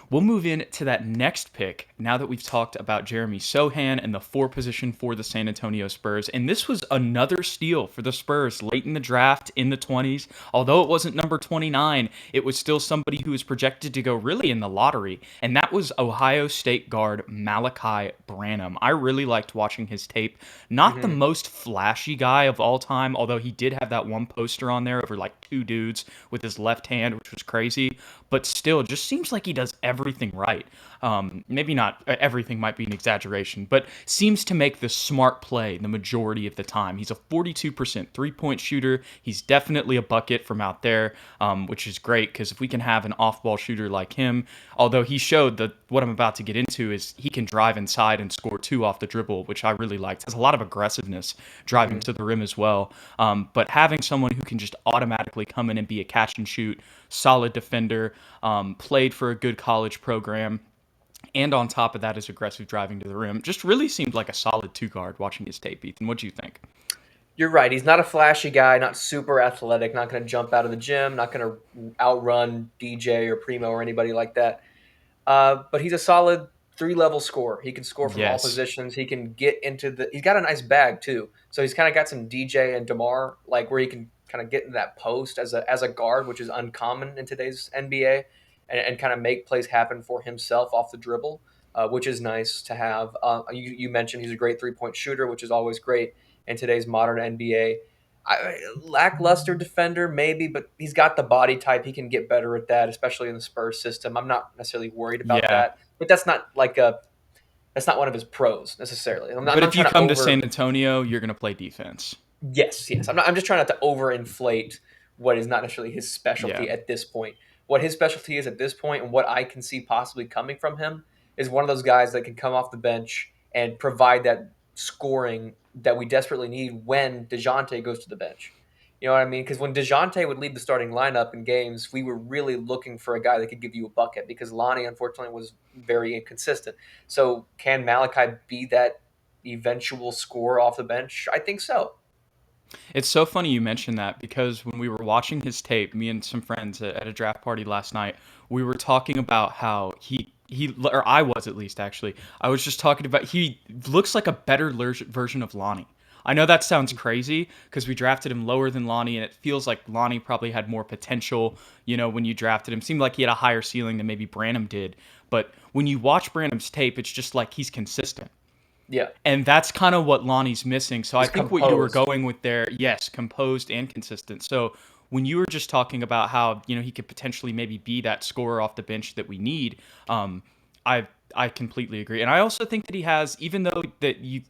We'll move in to that next pick now that we've talked about Jeremy Sohan and the 4 position for the San Antonio Spurs. And this was another steal for the Spurs late in the draft in the 20s. Although it wasn't number 29, it was still somebody who was projected to go really in the lottery. And that was Ohio State guard Malaki Branham. I really liked watching his tape. Not the Hmm. most flashy guy of all time, although he did have that one poster on there over like 2 dudes with his left hand, which was crazy. But still, just seems like he does everything right. Maybe not everything, might be an exaggeration, but seems to make the smart play the majority of the time. He's a 42% three-point shooter. He's definitely a bucket from out there, which is great because if we can have an off-ball shooter like him, although he showed that what I'm about to get into is he can drive inside and score two off the dribble, which I really liked. Has a lot of aggressiveness driving Hmm. to the rim as well. But having someone who can just automatically come in and be a catch and shoot, solid defender, played for a good college program, and on top of that is aggressive driving to the rim. Just really seemed like a solid two guard watching his tape, Ethan. What do you think? You're right. He's not a flashy guy, not super athletic, not going to jump out of the gym, not going to outrun DJ or Primo or anybody like that. But he's a solid three-level scorer. He can score from all Yes. positions. He can get into the. He's got a nice bag too. So he's kind of got some DJ and Demar, like where he can kind of get in that post as a guard, which is uncommon in today's NBA, and kind of make plays happen for himself off the dribble, which is nice to have. You mentioned he's a great three-point shooter, which is always great in today's modern NBA. Lackluster defender, maybe, but he's got the body type. He can get better at that, especially in the Spurs system. I'm not necessarily worried about Yeah. that, but that's not one of his pros necessarily. I'm But not if you trying to come to over. San Antonio, you're going to play defense. Yes, yes. I'm just trying not to overinflate what is not necessarily his Yeah. specialty at this point. What his specialty is at this point, and what I can see possibly coming from him, is one of those guys that can come off the bench and provide that scoring that we desperately need when DeJounte goes to the bench. You know what I mean? Because when DeJounte would lead the starting lineup in games, we were really looking for a guy that could give you a bucket because Lonnie, unfortunately, was very inconsistent. So, can Malachi be that eventual scorer off the bench? I think so. It's so funny you mentioned that because when we were watching his tape, me and some friends at a draft party last night, we were talking about how or I was at least actually, I was just talking about he looks like a better version of Lonnie. I know that sounds crazy because we drafted him lower than Lonnie, and it feels like Lonnie probably had more potential. When you drafted him, seemed like he had a higher ceiling than maybe Branham did. But when you watch Branham's tape, it's just like he's consistent. Yeah, And that's kind of what Lonnie's missing. So I he's think what you were composed. going with there, yes, composed and consistent. So when you were just talking about how he could potentially maybe be that scorer off the bench that we need, I I completely agree, and I also think that he has, even though he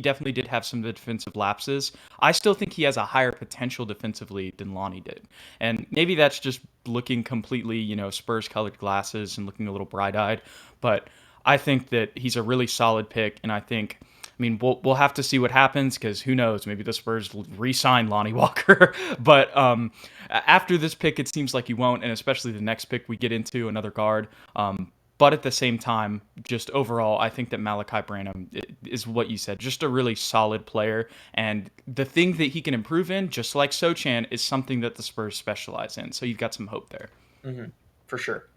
definitely did have some of the defensive lapses, I still think he has a higher potential defensively than Lonnie did, and maybe that's just looking completely Spurs colored glasses and looking a little bright eyed, but I think that he's a really solid pick, and I think. I mean, we'll have to see what happens because who knows? Maybe the Spurs re-sign Lonnie Walker, but after this pick, it seems like he won't, and especially the next pick we get into another guard. But at the same time, just overall, I think that Malachi Branham is what you said, just a really solid player. And the thing that he can improve in, just like Sochan, is something that the Spurs specialize in. So you've got some hope there. Hmm. For sure.